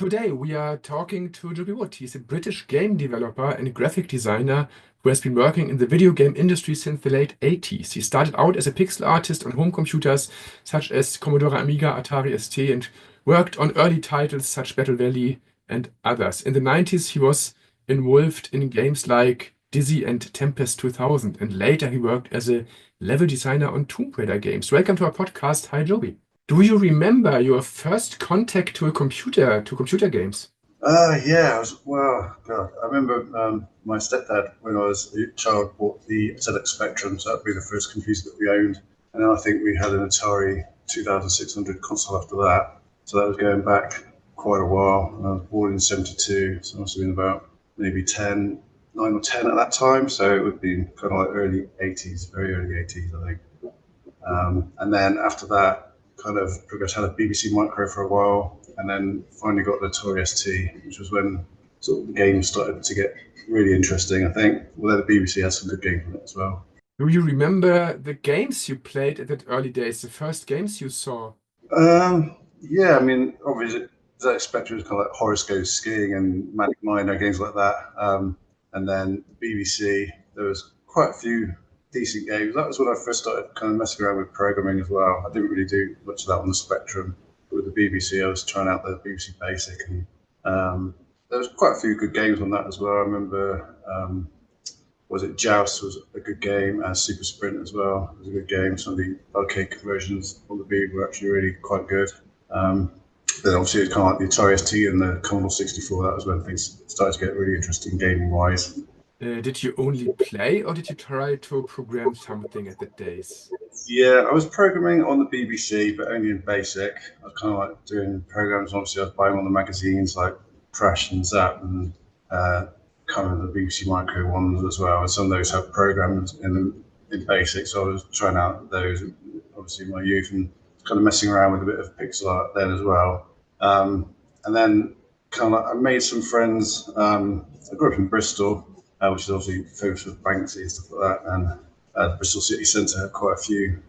Today we are talking to B.o.W. He's a British game developer and graphic designer who has been working in the video game industry since the late 80s. He started out as a pixel artist on home computers such as Commodore Amiga, Atari ST, and worked on early titles such Battle Valley and others. In the 90s, he was involved in games like Dizzy and Tempest 2000, and later he worked as a level designer on Tomb Raider games. Welcome to our podcast. Hi, Joey. Do you remember your first contact to computer games? Yeah, God, I remember my stepdad, when I was a child, bought the ZX Spectrum, so that'd be the first computer that we owned. And then I think we had an Atari 2600 console after that. So that was going back quite a while. I was born in 72, so I must have been about maybe 9 or 10 at that time. So it would be kind of like early 80s, very early 80s, I think. And then after that, kind of progressed, had a BBC Micro for a while, and then finally got the Atari ST, which was when sort of the games started to get really interesting, I think. Although the BBC had some good games on it as well. Do you remember the games you played at that early days, the first games you saw? Yeah, I mean, obviously, that Spectrum was kind of like Horoscope Skiing and Manic Miner, games like that. And then the BBC, there was quite a few decent games. That was when I first started kind of messing around with programming as well. I didn't really do much of that on the Spectrum. But with the BBC, I was trying out the BBC Basic, and there was quite a few good games on that as well. I remember, was it Joust was a good game, and Super Sprint as well was a good game. Some of the arcade conversions on the B were actually really quite good. Then obviously it kind of like the Atari ST and the Commodore 64. That was when things started to get really interesting gaming wise. Did you only play or did you try to program something at the days? Yeah, I was programming on the BBC, but only in BASIC. I was kind of like doing programs. Obviously, I was buying all the magazines like Crash and Zap, and kind of the BBC Micro ones as well. And some of those have programs in BASIC, so I was trying out those. Obviously, in my youth, and kind of messing around with a bit of pixel art then as well. And then kind of like, I made some friends. I grew up in Bristol, which is obviously famous for Banksy and stuff like that, and Bristol City Centre had quite a few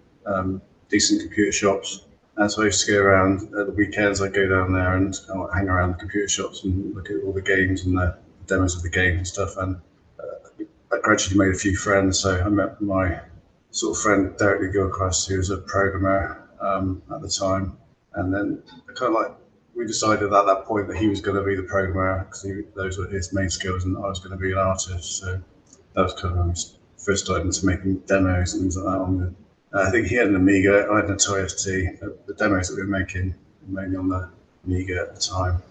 decent computer shops. And so I used to go around at the weekends. I'd go down there and kind of like hang around the computer shops and look at all the games and the demos of the games and stuff. And I gradually made a few friends. So I met my sort of friend Derek Gilchrist, who was a programmer at the time. And then kind of like we decided at that point that he was going to be the programmer because those were his main skills, and I was going to be an artist. So that was kind of when we first started into making demos and things like that. I think he had an Amiga, I had an Atari ST. The demos that we were making were mainly on the Amiga at the time.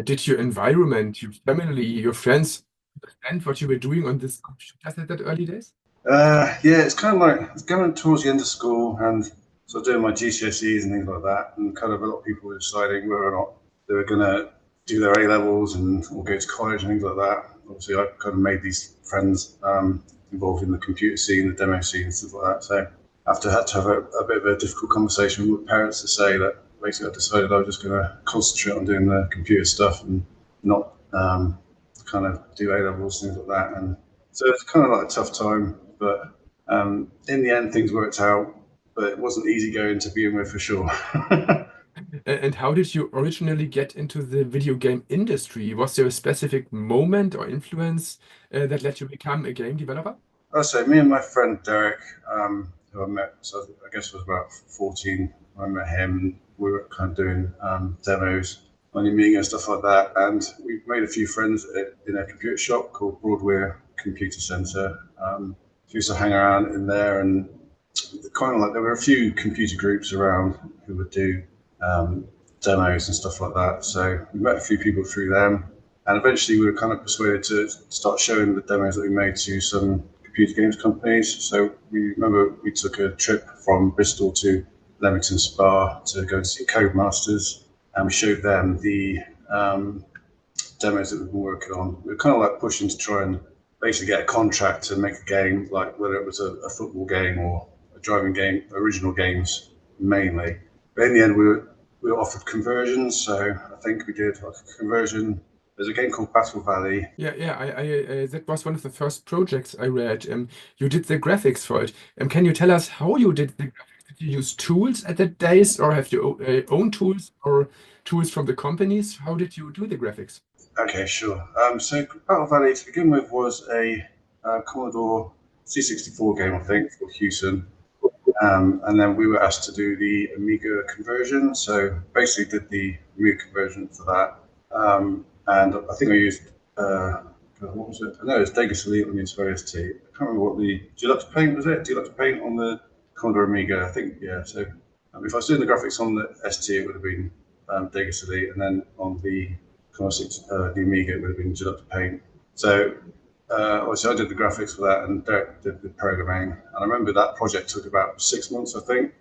Did your environment, your family, your friends understand what you were doing on this computer at that early days? Yeah, it's kind of like it's going towards the end of school and so doing my GCSEs and things like that, and kind of a lot of people were deciding whether or not they were going to do their A levels and or go to college and things like that. Obviously, I kind of made these friends involved in the computer scene, the demo scene, and stuff like that. So after I had to have a bit of a difficult conversation with parents to say that basically I decided I was just going to concentrate on doing the computer stuff and not kind of do A levels, things like that. And so it's kind of like a tough time, but in the end, things worked out. But it wasn't easy going to begin with, for sure. And how did you originally get into the video game industry? Was there a specific moment or influence that let you become a game developer? So me and my friend Derek, who I met, so I guess I was about 14 when I met him. We were kind of doing demos on Amiga and stuff like that. And we made a few friends in a computer shop called Broadway Computer Centre. We used to hang around in there, and kind of like there were a few computer groups around who would do demos and stuff like that. So we met a few people through them, and eventually we were kind of persuaded to start showing the demos that we made to some computer games companies. So we remember we took a trip from Bristol to Leamington Spa to go and see Codemasters, and we showed them the demos that we've been working on. We were kind of like pushing to try and basically get a contract to make a game, like whether it was a football game or a driving game, original games mainly. But in the end, we were offered conversions. So I think we did like a conversion. There's a game called Battle Valley. Yeah. I that was one of the first projects I read. You did the graphics for it. Can you tell us how you did the graphics? Did you use tools at that days, or have you own tools or tools from the companies? How did you do the graphics? Okay, sure. So Battle Valley to begin with was a Commodore C64 game, I think, for Houston. And then we were asked to do the Amiga conversion. So basically did the Amiga conversion for that. And I think I used, what was it? No, it's Degas Elite on the Atari ST. I can't remember what the Deluxe Paint was it? Deluxe Paint on the Commodore Amiga, I think, yeah. So if I was doing the graphics on the ST, it would have been Degas Elite. And then on the the Amiga, it would have been Deluxe Paint. So obviously, I did the graphics for that, and Derek did the programming. And I remember that project took about 6 months, I think,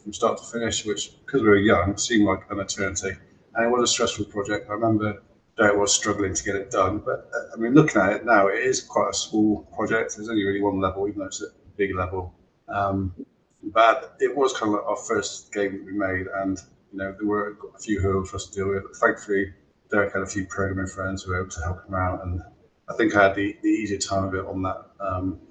from start to finish, which, because we were young, seemed like an eternity. And it was a stressful project. I remember Derek was struggling to get it done. But I mean, looking at it now, it is quite a small project. There's only really one level, even though it's a big level. Um, but it was kind of like our first game that we made, and there were a few hurdles for us to deal with. Thankfully, Derek had a few programming friends who were able to help him out, and I think I had the easier time of it on that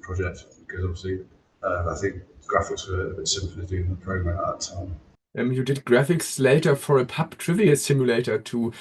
project because obviously I think graphics were a bit simpler to do than the programming at that time. You did graphics later for a pub trivia simulator too.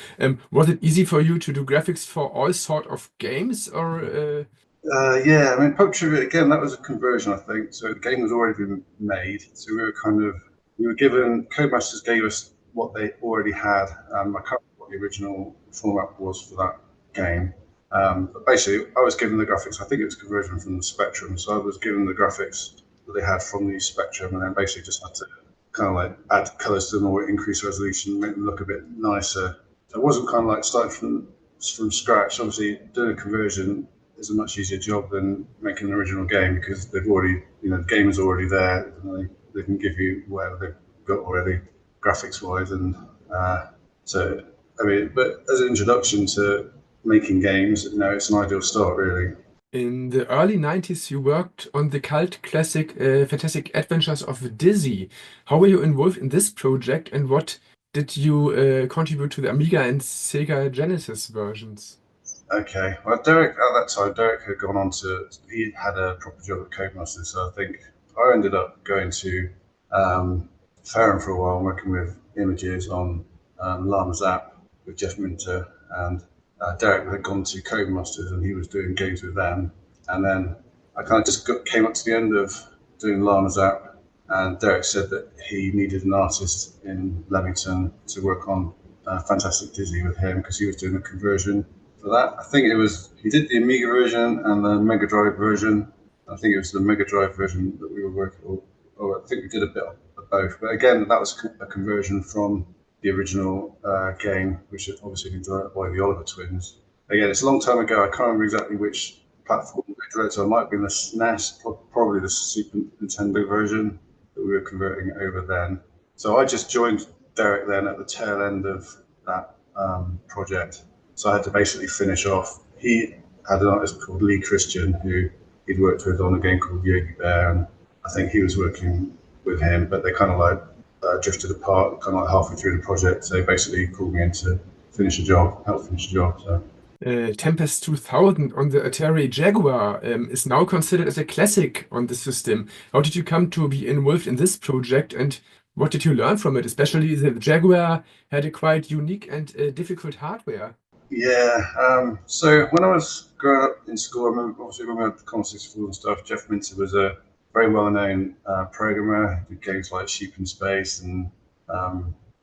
Was it easy for you to do graphics for all sort of games, or Yeah, I mean, Pub Trivia, again, that was a conversion, I think. So the game was already been made. So we were given, Codemasters gave us what they already had. I can't remember what the original format was for that game. But basically, I was given the graphics, I think it was conversion from the Spectrum. So I was given the graphics that they had from the Spectrum, and then basically just had to kind of like add colors to them or increase resolution, make them look a bit nicer. So it wasn't kind of like starting from scratch. Obviously, doing a conversion is a much easier job than making an original game because they've already, the game is already there. And they can give you whatever they've got already, graphics wise. And so, I mean, but as an introduction to making games, it's an ideal start, really. in the early 90s you worked on the cult classic Fantastic Adventures of Dizzy. How were you involved in this project, and what did you contribute to the Amiga and Sega Genesis versions? Okay. Well, Derek, at that time, Derek had gone on he had a proper job at Codemasters. So I think I ended up going to Farron for a while, working with images on Llama's app with Jeff Minter. And Derek had gone to Codemasters and he was doing games with them. And then I kind of came up to the end of doing Llama's app. And Derek said that he needed an artist in Leamington to work on Fantastic Dizzy with him because he was doing a conversion for that. I think he did the Amiga version and the Mega Drive version. I think it was the Mega Drive version that we were working on, or I think we did a bit of both. But again, that was a conversion from the original game, which had obviously been developed by the Oliver twins. Again, it's a long time ago. I can't remember exactly which platform they developed. So it might have been the SNES, probably the Super Nintendo version that we were converting over then. So I just joined Derek then at the tail end of that project. So I had to basically finish off. He had an artist called Lee Christian who he'd worked with on a game called Yogi Bear, and I think he was working with him, but they kind of like drifted apart, kind of like halfway through the project. So basically, he called me in to finish a job, help finish a job. So. Tempest 2000 on the Atari Jaguar is now considered as a classic on the system. How did you come to be involved in this project, and what did you learn from it? Especially the Jaguar had a quite unique and difficult hardware. Yeah. So when I was growing up in school, I remember obviously when we had the Commodore 64 and stuff, Jeff Minter was a very well-known programmer. He did games like Sheep in Space and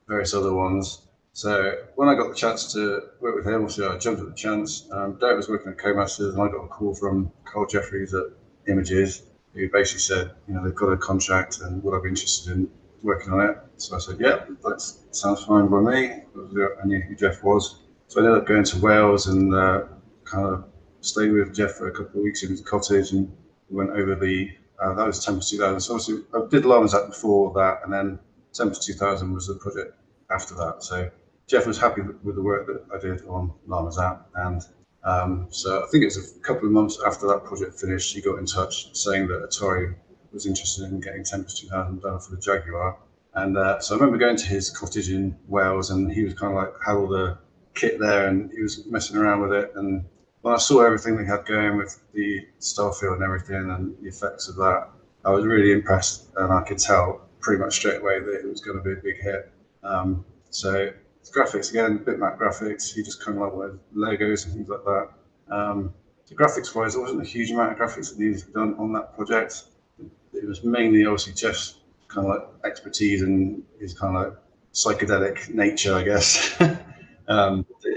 various other ones. So when I got the chance to work with him, obviously I jumped at the chance. Derek was working at Codemasters, and I got a call from Carl Jeffries at Images, who basically said, they've got a contract, and would I be interested in working on it? So I said, yeah, that sounds fine by me. I knew who Jeff was. So I ended up going to Wales and kind of stayed with Jeff for a couple of weeks in his cottage, and we went over that was Tempest 2000. So obviously I did Llama's App before that, and then Tempest 2000 was the project after that. So Jeff was happy with the work that I did on Llama's App, and so I think it was a couple of months after that project finished, he got in touch saying that Atari was interested in getting Tempest 2000 done for the Jaguar. And so I remember going to his cottage in Wales, and he was kind of like had all the kit there, and he was messing around with it. And when I saw everything they had going with the Starfield and everything and the effects of that, I was really impressed, and I could tell pretty much straight away that it was going to be a big hit. So graphics again, bitmap graphics. He just kind of like wanted Legos and things like that. So graphics wise, there wasn't a huge amount of graphics that needed to be done on that project. It was mainly obviously Jeff's kind of like expertise and his kind of like psychedelic nature, I guess.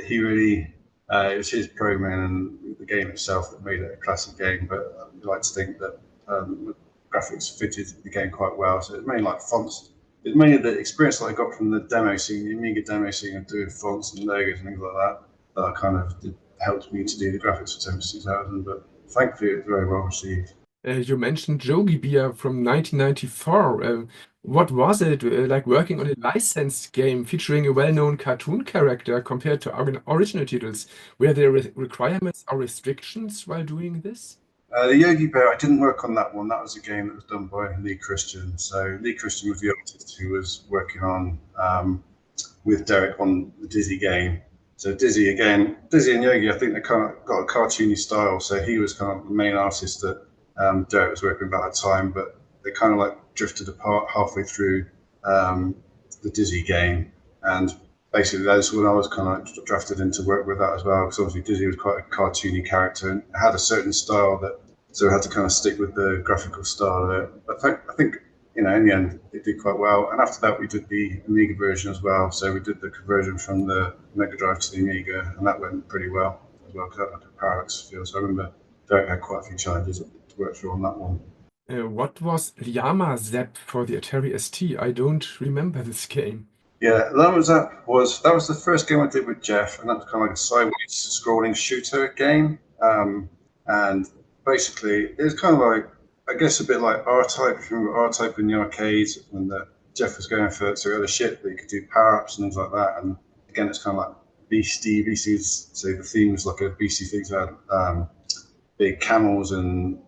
He really, it was his programming and the game itself that made it a classic game. But I like to think that graphics fitted the game quite well. So it's mainly like fonts. It's mainly the experience that I got from the demo scene, the Amiga demo scene of doing fonts and logos and things like that, that I kind of helped me to do the graphics for Tempest 2000. But thankfully, it was very well received. You mentioned Jogi Beer from 1994. What was it like working on a licensed game featuring a well-known cartoon character compared to original titles? Were there requirements or restrictions while doing this? The Yogi Bear, I didn't work on that one. That was a game that was done by Lee Christian. So Lee Christian was the artist who was working on with Derek on the Dizzy game. So Dizzy again, Dizzy and Yogi, I think they kind of got a cartoony style. So he was kind of the main artist that Derek was working with at that time, but they kind of like drifted apart halfway through the Dizzy game. And basically that's when I was kind of like drafted in to work with that as well, because obviously Dizzy was quite a cartoony character and had a certain style that, so I had to kind of stick with the graphical style of it. But I think in the end, it did quite well. And after that, we did the Amiga version as well. So we did the conversion from the Mega Drive to the Amiga, and that went pretty well as well, because that had a parallax feel. So I remember Derek had quite a few challenges to work through on that one. What was Llama Zap for the Atari ST? I don't remember this game. Yeah, that was the first game I did with Jeff, and that was kind of like a sideways scrolling shooter game. And basically, it was kind of like, I guess, a bit like R-Type. If you remember R-Type in the arcades, when Jeff was going for, so he had a ship that you could do power-ups and things like that. And again, it's kind of like Beastie. Beastie's, so the theme was like a Beastie things had big camels and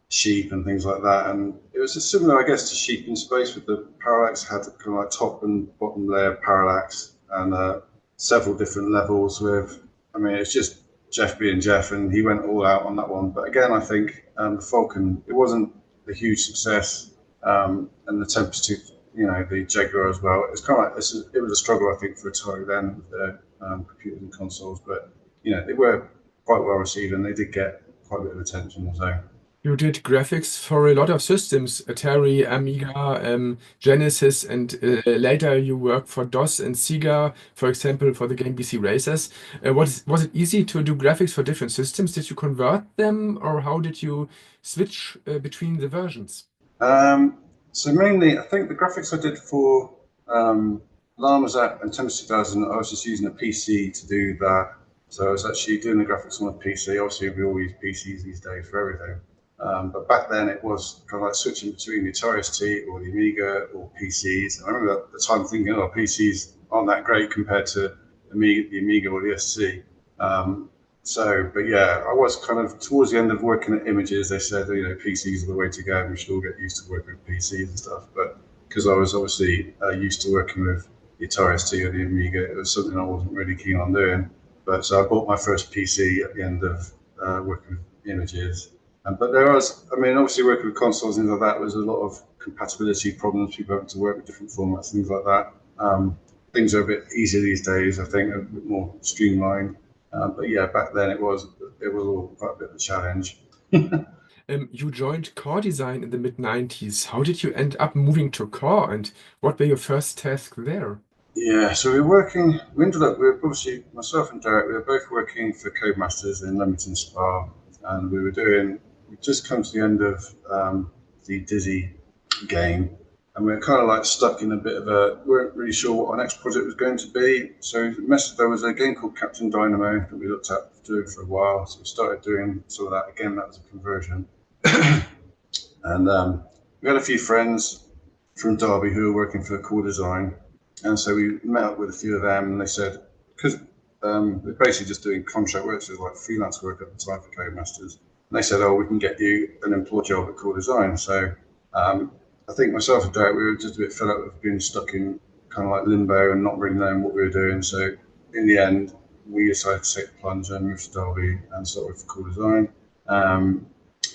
sheep and things like that. And it was just similar, I guess, to Sheep in Space, with the parallax had kind of like top and bottom layer parallax and several different levels with, I mean, it's just Jeff being Jeff, and he went all out on that one. But again, I think the Falcon, it wasn't a huge success. And the Tempest, the Jaguar as well. It's kind of like, it was a struggle, I think, for Atari then with their computers and consoles. But, they were quite well received and they did get quite a bit of attention. So You did graphics for a lot of systems, Atari, Amiga, Genesis, and later you worked for DOS and Sega, for example, for the game BC Racers. Was it easy to do graphics for different systems? Did you convert them, or how did you switch between the versions? Um, so mainly, I think the graphics I did for Llama's app and Tempest 2000, I was just using a PC to do that. So I was actually doing the graphics on a PC. Obviously, we all use PCs these days for everything. But back then, it was kind of like switching between the Atari ST or the Amiga or PCs. I remember at the time thinking, oh, PCs aren't that great compared to the Amiga or the SC. But yeah, I was kind of towards the end of working at Images. They said, PCs are the way to go, and we should all get used to working with PCs and stuff. But because I was obviously used to working with the Atari ST or the Amiga, it was something I wasn't really keen on doing. But so I bought my first PC at the end of working with Images. But there was, I mean, obviously working with consoles and things like that, was a lot of compatibility problems. People having to work with different formats, things like that. Things are a bit easier these days, I think, a bit more streamlined. But yeah, back then it was all quite a bit of a challenge. You joined Core Design in the mid-90s. How did you end up moving to Core, and what were your first tasks there? Yeah, so we ended up, we were obviously, myself and Derek, we were both working for Codemasters in Leamington Spa, and we just come to the end of the Dizzy game, and we were kind of like stuck in a bit of we weren't really sure what our next project was going to be. So there was a game called Captain Dynamo that we looked at doing for a while, so we started doing some of that. Again, that was a conversion. And we had a few friends from Derby who were working for Core Design, and so we met up with a few of them, and they said, because they're basically just doing contract work, so like freelance work at the time for Codemasters. And they said, oh, we can get you an employed job at Core Design. So I think myself and Derek, we were just a bit fed up with being stuck in kind of like limbo and not really knowing what we were doing. So in the end, we decided to take the plunge and move to Derby and start with Core Design. And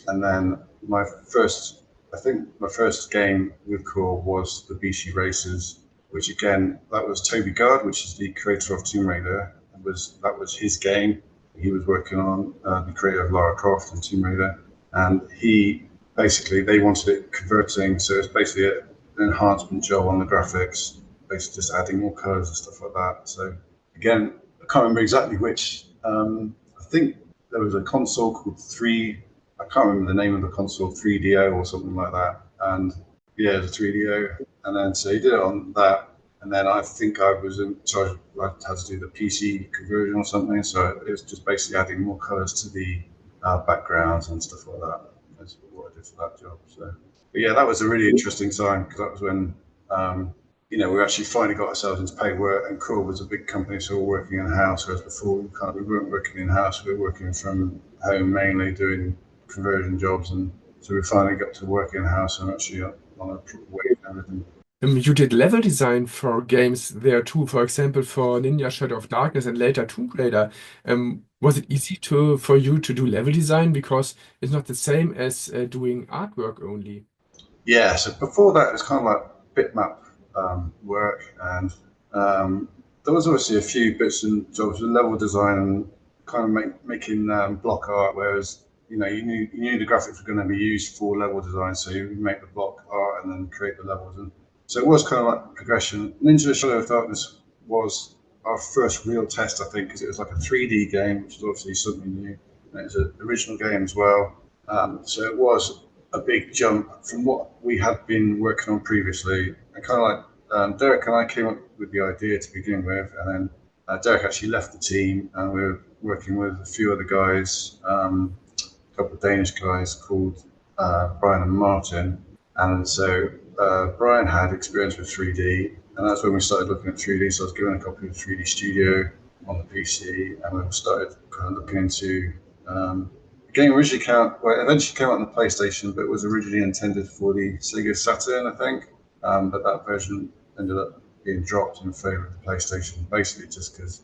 then my first I think my first game with Core was the BC Racers, which again, that was Toby Gard, which is the creator of Tomb Raider. That was his game. He was working on the creator of Lara Croft and Tomb Raider, and he basically they wanted it converting, so it's basically an enhancement job on the graphics, basically just adding more colors and stuff like that. So again, I can't remember exactly which. I think there was a console called I can't remember the name of the console, 3DO or something like that. And yeah, the 3DO. And then so he did it on that. And then I think I was in charge, I had to do the PC conversion or something. So it was just basically adding more colors to the backgrounds and stuff like that. That's what I did for that job. So, but yeah, that was a really interesting time because that was when, we actually finally got ourselves into paid work, and Core was a big company, so we were working in house. Whereas before we weren't working in house, we were working from home mainly doing conversion jobs, and so we finally got to work in house and actually on a proper way and everything. You did level design for games there too, for example, for Ninja Shadow of Darkness and later Tomb Raider. Was it easy for you to do level design because it's not the same as doing artwork only? Yeah, so before that, it was kind of like bitmap work, and there was obviously a few bits and jobs with level design and kind of making block art. Whereas you knew the graphics were going to be used for level design, so you make the block art and then create the levels. And so it was kind of like progression. Ninja Shadow of Darkness was our first real test, I think, because it was like a 3D game, which is obviously something new. And it was an original game as well. So it was a big jump from what we had been working on previously. And kind of like Derek and I came up with the idea to begin with, and then Derek actually left the team, and we were working with a few other guys, a couple of Danish guys called Brian and Martin. And so Brian had experience with 3D, and that's when we started looking at 3D. So I was given a copy of 3D Studio on the PC, and we started kind of looking into the game eventually came out on the PlayStation, but it was originally intended for the Sega Saturn, I think. But that version ended up being dropped in favor of the PlayStation, basically just because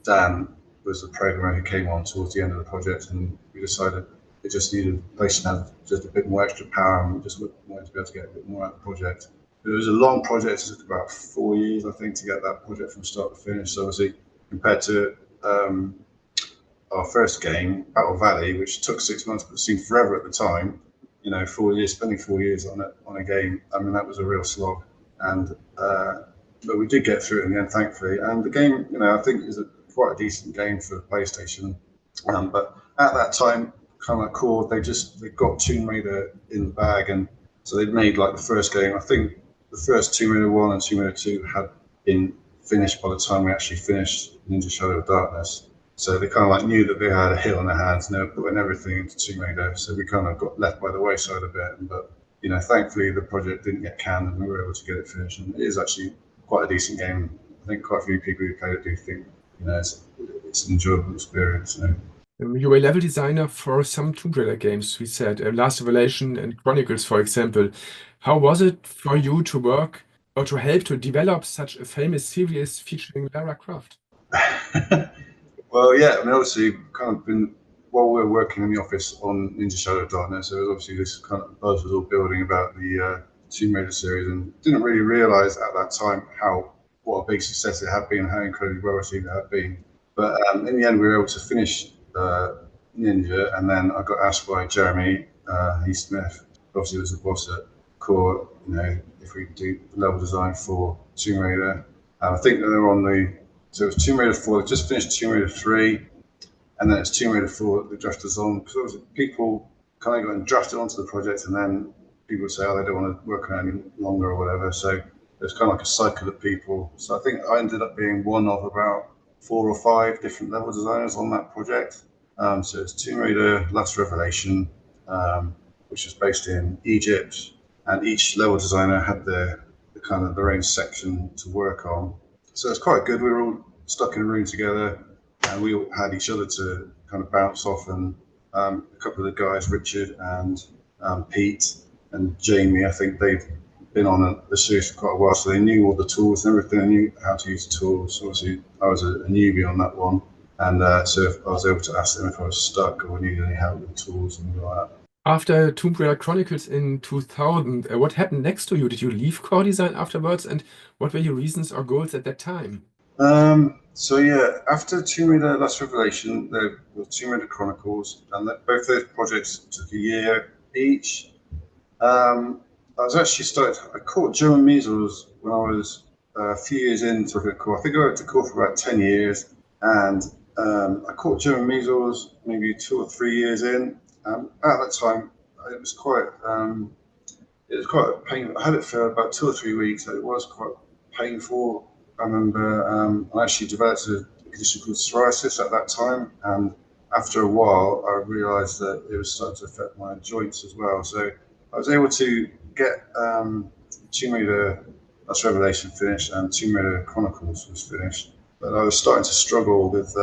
Dan was the programmer who came on towards the end of the project, and we decided it just needed PlayStation had just a bit more extra power, and we just wanted to be able to get a bit more out of the project. But it was a long project; it took about 4 years, I think, to get that project from start to finish. So obviously, compared to our first game, Battle Valley, which took 6 months but seemed forever at the time. 4 years, spending 4 years on a game. I mean, that was a real slog, and but we did get through it in the end, thankfully. And the game, I think is quite a decent game for PlayStation. But at that time, kind of like Core, they got Tomb Raider in the bag, and so they'd made like the first game. I think the first Tomb Raider 1 and Tomb Raider 2 had been finished by the time we actually finished Ninja Shadow of Darkness. So they kind of like knew that they had a hill in their hands, and they were putting everything into Tomb Raider. So we kind of got left by the wayside a bit. But thankfully the project didn't get canned, and we were able to get it finished. And it is actually quite a decent game. I think quite a few people who played it do think it's an enjoyable experience. You were a level designer for some Tomb Raider games, we said, Last Revelation and Chronicles, for example. How was it for you to work or to help to develop such a famous series featuring Lara Croft? Well, yeah, I mean, obviously, kind of been while we were working in the office on Ninja Shadow of Darkness, there was obviously this kind of buzz was all building about the Tomb Raider series, and didn't really realize at that time what a big success it had been, how incredibly well received it had been. But in the end, we were able to finish Ninja, and then I got asked by Jeremy Smith, obviously was the boss at Core, if we could do level design for Tomb Raider. I think that they were on so it was Tomb Raider 4, they just finished Tomb Raider 3, and then it's Tomb Raider 4 that they drafted us on. Because people kind of got drafted onto the project, and then people would say, oh, they don't want to work on it any longer or whatever. So there's kind of like a cycle of people. So I think I ended up being one of about 4 or 5 different level designers on that project. So it's Tomb Raider, Last Revelation, which was based in Egypt, and each level designer had their own section to work on. So it's quite good. We were all stuck in a room together, and we all had each other to kind of bounce off. And a couple of the guys, Richard and Pete and Jamie, I think they've been on the series for quite a while, so they knew all the tools and everything. They knew how to use the tools. So obviously, I was a newbie on that one, and so I was able to ask them if I was stuck or needed any help with the tools and all that. After Tomb Raider Chronicles in 2000, what happened next to you? Did you leave core design afterwards? And what were your reasons or goals at that time? So yeah, after Tomb Raider Last Revelation, there was Tomb Raider Chronicles, and both those projects took a year each. I was actually started. I caught German measles when I was a few years into the course. I think I went to court for about 10 years, and I caught German measles maybe 2 or 3 years in. At that time, it was quite it was quite painful. I had it for about 2 or 3 weeks. So it was quite painful. I remember I actually developed a condition called psoriasis at that time, and after a while, I realised that it was starting to affect my joints as well. So I was able to get Tomb Raider That's Revelation finished and Tomb Raider Chronicles was finished, but I was starting to struggle with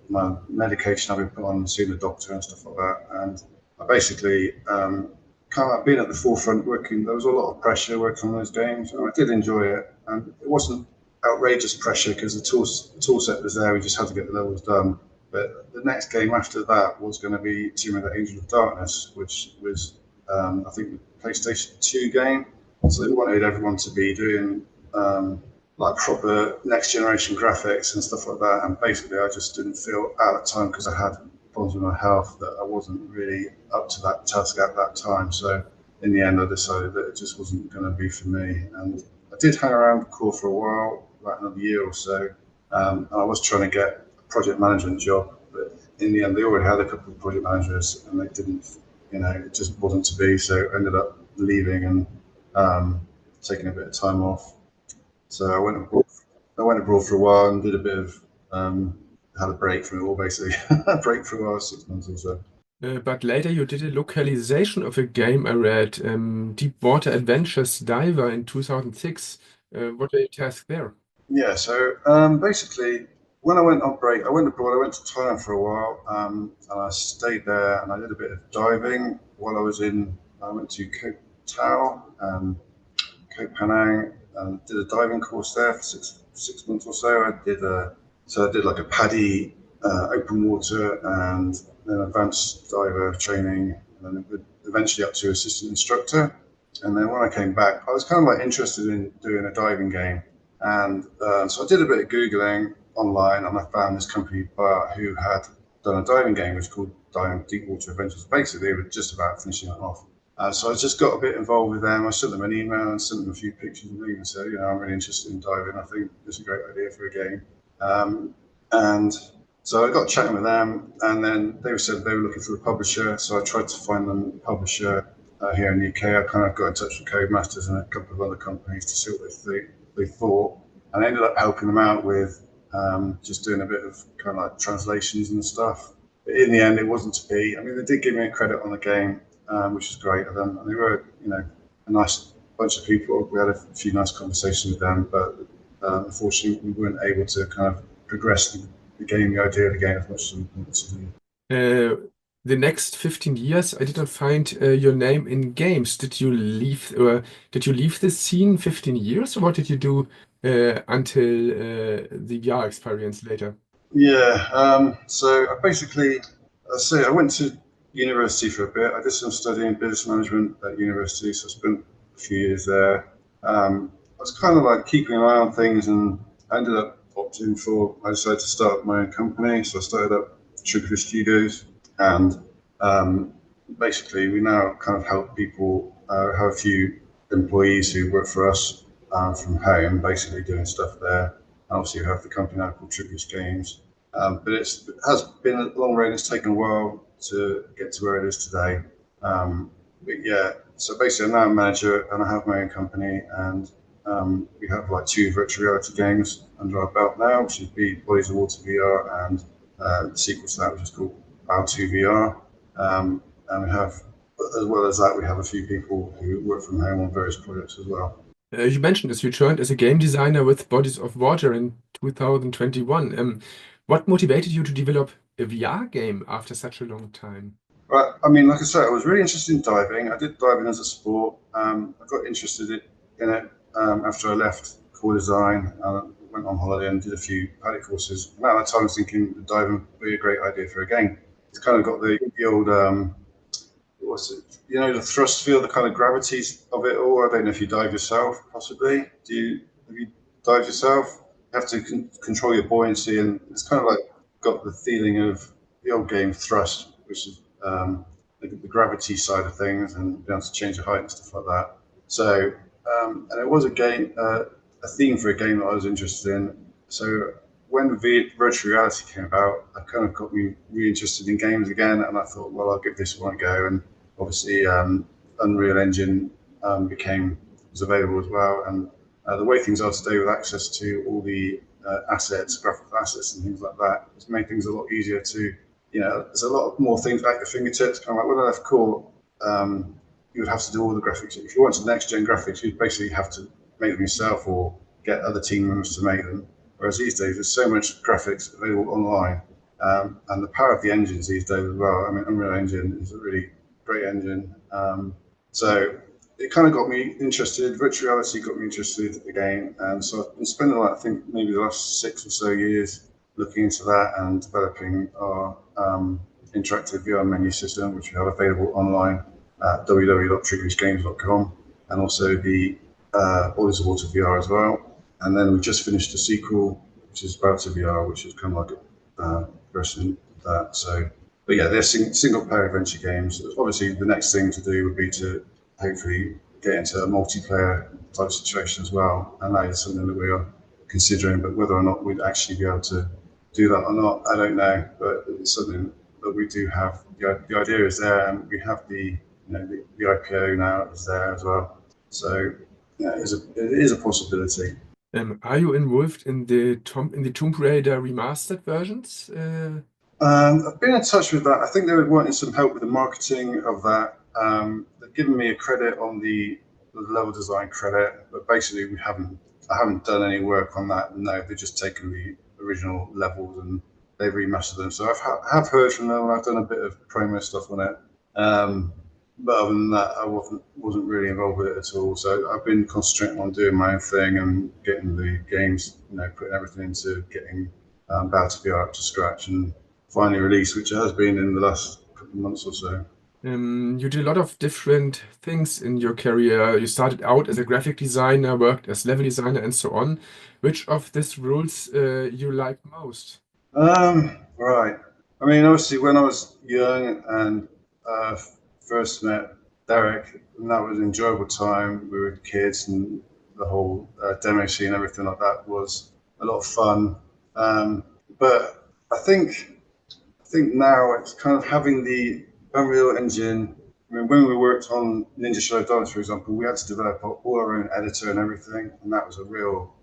my medication I've been put on, seeing the doctor and stuff like that, and I basically kind of being at the forefront working. There was a lot of pressure working on those games, and I did enjoy it. And it wasn't outrageous pressure because the tool set was there. We just had to get the levels done. But the next game after that was going to be Tomb Raider Angel of Darkness, which was I think the PlayStation 2 game. So they wanted everyone to be doing like proper next generation graphics and stuff like that. And basically, I just didn't feel at the time because I had problems with my health that I wasn't really up to that task at that time. So in the end, I decided that it just wasn't going to be for me. And I did hang around the core for a while, about another year or so. And I was trying to get a project management job, but in the end, they already had a couple of project managers, and they didn't. It just wasn't to be. So I ended up leaving and taking a bit of time off. So I went abroad. I went abroad for a while and did a bit of had a break from it all, basically. A break for a while, 6 months or so. But later you did a localization of a game I read, Deep Water Adventures Diver in 2006. What were your tasks there? Yeah. So basically, when I went abroad. I went to Thailand for a while, and I stayed there and I did a bit of diving while I was in. I went to Koh Tao and Koh Phanang and did a diving course there for six months or so. I did like a PADI, open water, and then advanced diver training, and then eventually up to assistant instructor. And then when I came back, I was kind of like interested in doing a diving game, and so I did a bit of googling online, and I found this company who had done a diving game, which was called Diving Deep Water Adventures. Basically, they were just about finishing it off. So I just got a bit involved with them. I sent them an email and sent them a few pictures and even said, I'm really interested in diving. I think it's a great idea for a game. And so I got chatting with them, and then they said they were looking for a publisher. So I tried to find them a publisher here in the UK. I kind of got in touch with Codemasters and a couple of other companies to see what they thought. And I ended up helping them out with just doing a bit of kind of like translations and stuff. But in the end, it wasn't to be. I mean, they did give me a credit on the game, which was great of them. And they were, a nice bunch of people. We had a few nice conversations with them, but unfortunately, we weren't able to kind of progress the gaming idea of the game as much as we wanted to do. Uh, the next 15 years, I did not find your name in games. Did you leave this scene 15 years, or what did you do until the VR experience later? Yeah, so I say I went to university for a bit. I did some studying business management at university, so I spent a few years there. I was kind of like keeping an eye on things, and I ended up opting for. I decided to start up my own company, so I started up Triggerfish Studios, and um, basically we now kind of help people. Have a few employees who work for us from home, basically doing stuff there. Obviously, we have the company now called Triggerfish Games. But it has been a long road. It's taken a while to get to where it is today. But yeah, so basically, I'm now a manager and I have my own company, and we have like two virtual reality games under our belt now, which is B.o.W Water VR and the sequel to that, which is called B.o.W II VR. And we have, as well as that, we have a few people who work from home on various projects as well. You mentioned this, you joined as a game designer with Bodies of Water in 2021. What motivated you to develop a VR game after such a long time? Right. I mean, like I said, I was really interested in diving. I did diving as a sport. I got interested in it after I left core design. Went on holiday and did a few paddock courses. And at that time, I was thinking that diving would be a great idea for a game. It's kind of got the old what's it? You know, the thrust field, the kind of gravity of it all. I don't know if you dive yourself, possibly. Have you dived yourself? You have to control your buoyancy, and it's kind of like got the feeling of the old game Thrust, which is the gravity side of things, and being able to change your height and stuff like that. So, and it was a game, a theme for a game that I was interested in. So when virtual reality came about, I kind of got me really interested in games again, and I thought, well, I'll give this one a go. And obviously, Unreal Engine was available as well. And the way things are today, with access to all the assets, graphical assets, and things like that, it's made things a lot easier to, there's a lot more things at your fingertips. Kind of like when I left core, you would have to do all the graphics. If you wanted next gen graphics, you'd basically have to make them yourself or get other team members to make them. Whereas these days, there's so much graphics available online, and the power of the engines these days as well. I mean, Unreal Engine is a really great engine. So it kind of got me interested. Virtual reality got me interested again, and so I've been spending, I think, maybe the last 6 or so years looking into that and developing our interactive VR menu system, which we have available online at B.o.W.II and also the B.o.W II VR as well. And then we just finished a sequel, which is B.o.W II VR, which is kind of like a version of that. So, but yeah, they're single-player adventure games. Obviously, the next thing to do would be to hopefully get into a multiplayer type situation as well. And that is something that we are considering, but whether or not we'd actually be able to do that or not, I don't know. But it's something that we do have. The idea is there, and we have the IPO now is there as well. So yeah, it is a possibility. Are you involved in the Tomb Raider remastered versions? I've been in touch with that. I think they were wanting some help with the marketing of that. They've given me a credit on the level design credit, but basically I haven't done any work on that. No, they've just taken the original levels and they've remastered them. So have heard from them, and I've done a bit of promo stuff on it. But other than that, I wasn't really involved with it at all. So I've been concentrating on doing my own thing and getting the games, putting everything into getting B.o.W VR up to scratch and finally released, which has been in the last couple of months or so. You did a lot of different things in your career. You started out as a graphic designer, worked as level designer, and so on. Which of these roles you like most? Right. I mean, obviously, when I was young and uh, first met Derek, and that was an enjoyable time. We were kids, and the whole demo scene, everything like that, was a lot of fun. Um, but I think now it's kind of having the Unreal Engine. I mean, when we worked on Ninja Shadow Dice, for example, we had to develop all our own editor and everything, and that was a real,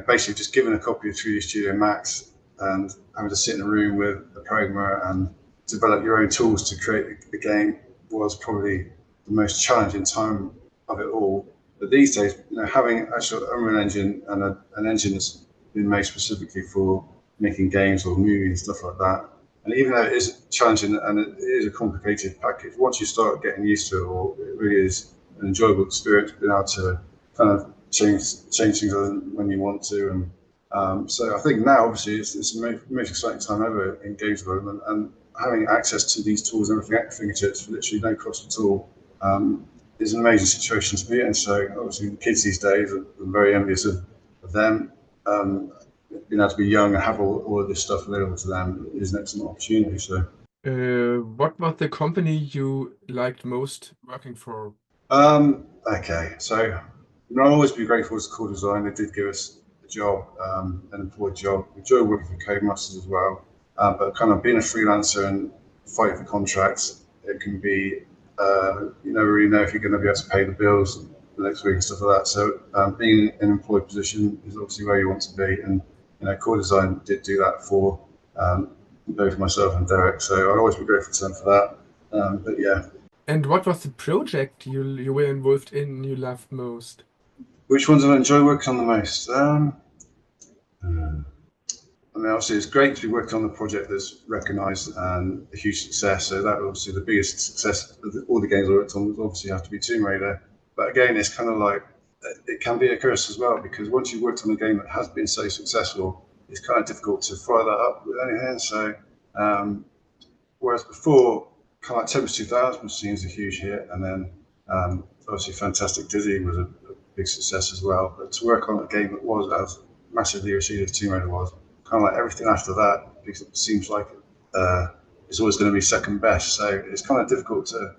basically just giving a copy of 3D Studio Max and having to sit in a room with a programmer and develop your own tools to create the game was probably the most challenging time of it all. But these days, having actual Unreal Engine and an engine that's been made specifically for making games or movies, stuff like that, and even though it is challenging and it is a complicated package, once you start getting used to it, it really is an enjoyable experience being able to kind of change things when you want to. And so I think now, obviously, it's the most exciting time ever in games development, and having access to these tools and everything at your fingertips for literally no cost at all is an amazing situation to be in. So obviously, the kids these days are very envious of them. Being able to be young and have all of this stuff available to them is an excellent opportunity. So, What was the company you liked most working for? okay, so I'll always be grateful to Core Design. They did give us a job, an employed job. We enjoy working for Codemasters as well, but kind of being a freelancer and fighting for contracts, it can be you never really know if you're going to be able to pay the bills the next week and stuff like that. So being in an employed position is obviously where you want to be, and Core Design did do that for both myself and Derek. So I'll always be grateful to them for that. But yeah. And what was the project you were involved in you loved most? Which ones have I enjoyed working on the most? I mean, obviously, it's great to be working on the project that's recognised and a huge success. So that was obviously the biggest success of all the games I worked on would obviously have to be Tomb Raider. But again, it's kind of like it can be a curse as well, because once you've worked on a game that has been so successful, it's kind of difficult to fry that up with anything. So whereas before, kind of like Tempest 2000 machines a huge hit, and then obviously Fantastic Dizzy was a big success as well. But to work on a game that was as massively received as Tomb Raider was, kind of like everything after that, because it seems like it's always going to be second best. So it's kind of difficult to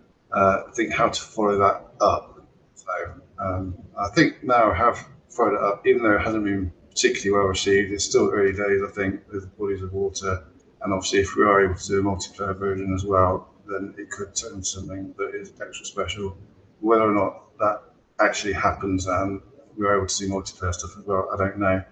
think how to follow that up. So I think now I have followed it up, even though it hasn't been particularly well received. It's still early days, I think, with Bodies of Water. And obviously, if we are able to do a multiplayer version as well, then it could turn into something that is extra special. Whether or not that actually happens and we're able to do multiplayer stuff as well, I don't know.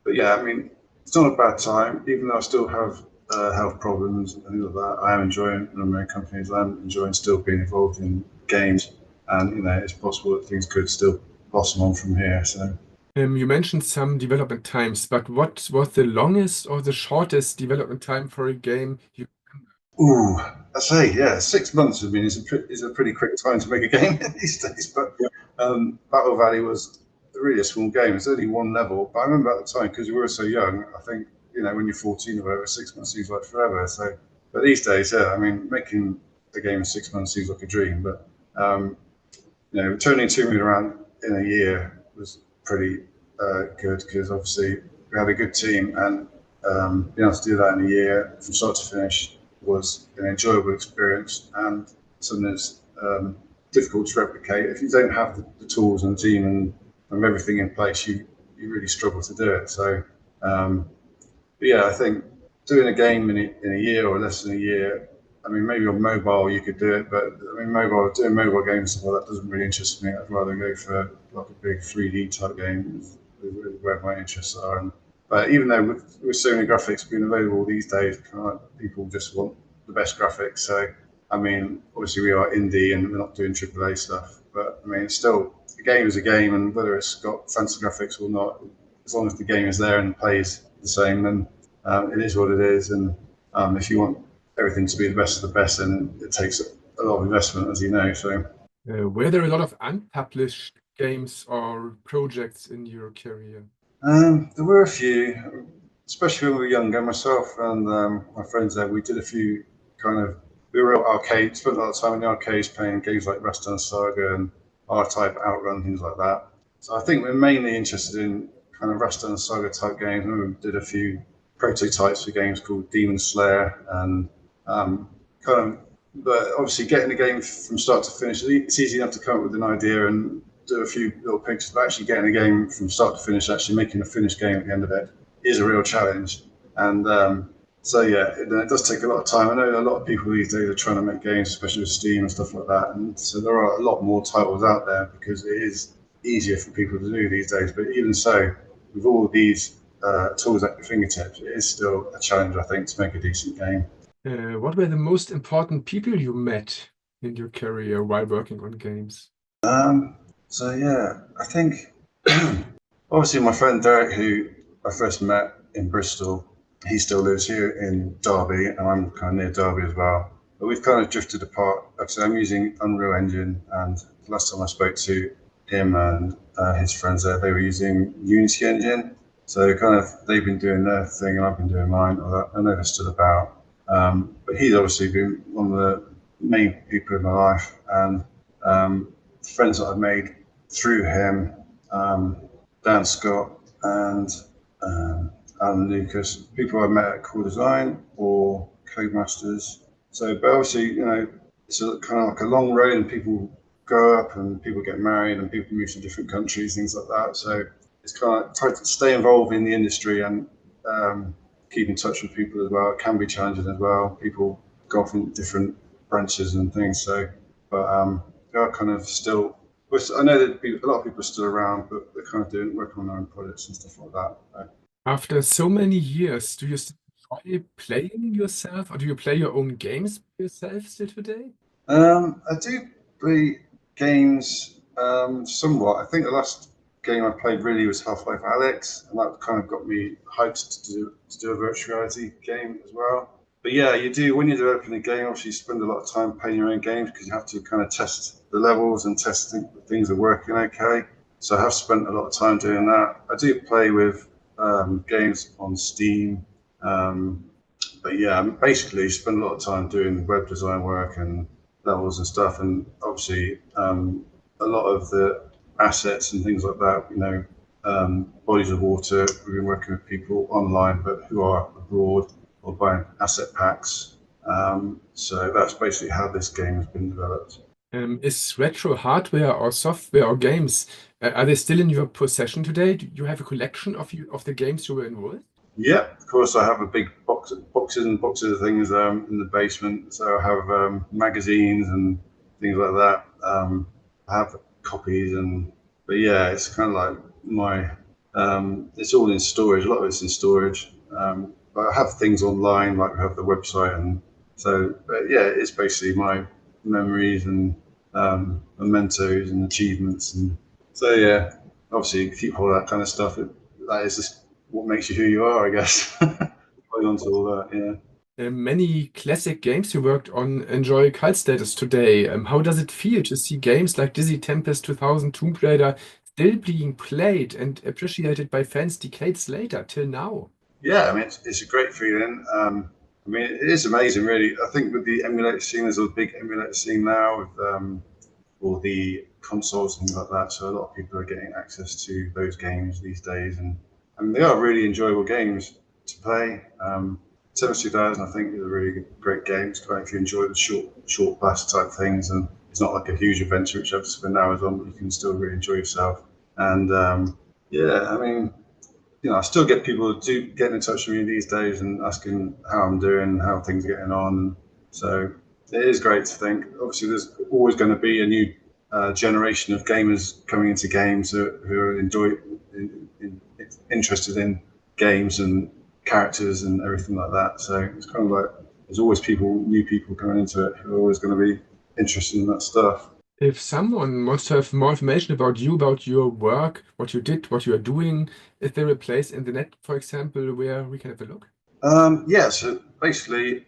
But yeah, I mean, it's not a bad time, even though I still have health problems and things like that. I am enjoying running my own companies. I'm enjoying still being involved in games, and it's possible that things could still blossom on from here. So. You mentioned some development times, but what was the longest or the shortest development time for a game you? Ooh, I say, yeah, 6 months. I mean, is a pretty quick time to make a game these days. But Battle Valley was really a small game. It's only one level, but I remember at the time because we were so young. I think when you're 14 or whatever, 6 months seems like forever. So, but these days, yeah, I mean, making a game in 6 months seems like a dream. But turning Tomb Raider around in a year was pretty good because obviously we had a good team and being able to do that in a year from start to finish was an enjoyable experience and something that's difficult to replicate. If you don't have the tools and the team and everything in place, you really struggle to do it. So, but yeah, I think doing a game in a year or less than a year. I mean, maybe on mobile you could do it, but I mean, doing mobile games, well, that doesn't really interest me. I'd rather go for like a big 3D type game, is really where my interests are. But even though with so many graphics being available these days, people just want the best graphics. So, I mean, obviously we are indie and we're not doing AAA stuff, but I mean, it's still a game is a game, and whether it's got fancy graphics or not, as long as the game is there and plays the same, then it is what it is. And if you want everything to be the best of the best, then it takes a lot of investment, as you know. So. Were there a lot of unpublished games or projects in your career? There were a few, especially when we were younger. Myself and my friends there, we did a few we were at arcades, spent a lot of time in the arcades playing games like Rustan Saga and R-Type Outrun, things like that. So I think we're mainly interested in kind of Rustan Saga type games. We did a few prototypes for games called Demon Slayer and um, kind of, but obviously getting the game from start to finish, it's easy enough to come up with an idea and do a few little pictures, but actually getting a game from start to finish, actually making a finished game at the end of it is a real challenge. And so yeah, it does take a lot of time. I know a lot of people these days are trying to make games, especially with Steam and stuff like that. And so there are a lot more titles out there because it is easier for people to do these days. But even so, with all these tools at your fingertips, it is still a challenge, I think, to make a decent game. What were the most important people you met in your career while working on games? So yeah, I think obviously my friend Derek, who I first met in Bristol, he still lives here in Derby, and I'm kind of near Derby as well. But we've kind of drifted apart. Like I said, I'm using Unreal Engine, and the last time I spoke to him and his friends there, they were using Unity Engine. So they've been doing their thing, and I've been doing mine. I know they're still about, but he's obviously been one of the main people in my life, and friends that I've made through him, Dan Scott and Alan Lucas, people I met at Core Design or Codemasters. So, but obviously, it's kind of like a long road, and people grow up, and people get married, and people move to different countries, things like that. So, it's kind of trying to stay involved in the industry and keep in touch with people as well. It can be challenging as well. People go off in different branches and things. So, but they are kind of still. I know that a lot of people are still around, but they're kind of working on their own projects and stuff like that. So. After so many years, do you still enjoy playing yourself, or do you play your own games yourself still today? I do play games somewhat. I think the last game I played really was Half-Life Alyx, and that kind of got me hyped to do a virtual reality game as well. But yeah, you do when you're developing a game. Obviously, you spend a lot of time playing your own games because you have to kind of test the levels and test things are working okay. So I have spent a lot of time doing that. I do play with games on Steam. but yeah, basically spend a lot of time doing web design work and levels and stuff, and obviously a lot of the assets and things like that. Bodies of water. We've been working with people online, but who are abroad or buying asset packs. So that's basically how this game has been developed. Is retro hardware or software or games, are they still in your possession today? Do you have a collection of the games you were involved? Yeah, of course. I have a big boxes and boxes of things in the basement. So I have magazines and things like that. I have copies, but yeah, it's kind of like my. It's all in storage. A lot of it's in storage. But I have things online, like I have the website, and so. But yeah, it's basically my memories and mementos and achievements, and so yeah. Obviously, keep hold of that kind of stuff. That is just what makes you who you are, I guess. Going on to all that, yeah. Many classic games you worked on enjoy cult status today. How does it feel to see games like Dizzy Tempest 2000 Tomb Raider still being played and appreciated by fans decades later till now? Yeah, I mean, it's a great feeling. I mean, it is amazing, really. I think with the emulator scene, there's a big emulator scene now with all the consoles and things like that. So a lot of people are getting access to those games these days, and they are really enjoyable games to play. Tennis 2000, I think, is a really great game. It's great if you enjoy the short blast type things, and it's not like a huge adventure which you have to spend hours on, but you can still really enjoy yourself. And yeah, I mean, I still get people who do get in touch with me these days and asking how I'm doing, how things are getting on. So it is great to think. Obviously, there's always going to be a new generation of gamers coming into games who are interested in games and characters and everything like that. So it's kind of like there's always new people coming into it who are always going to be interested in that stuff. If someone wants to have more information about you, about your work, what you did, what you are doing, is there a place in the net, for example, where we can have a look? Yeah, so basically,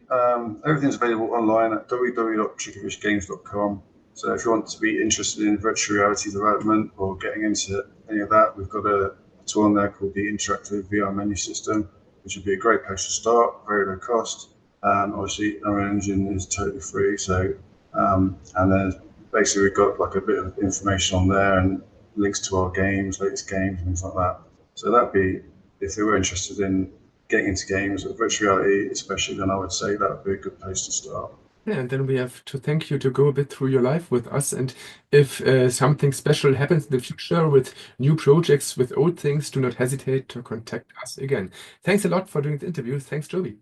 everything's available online at w.w.triggerfishgames.com. So if you want to be interested in virtual reality development or getting into any of that, we've got a tool on there called the Interactive VR Menu System, which would be a great place to start, very low cost. Obviously, our engine is totally free. So, and then basically we've got like a bit of information on there and links to our games, latest games, and things like that. So that'd be, if they were interested in getting into games with virtual reality, especially, then I would say that would be a good place to start. Yeah, and then we have to thank you to go a bit through your life with us. And if something special happens in the future with new projects, with old things, do not hesitate to contact us again. Thanks a lot for doing the interview. Thanks, Joby.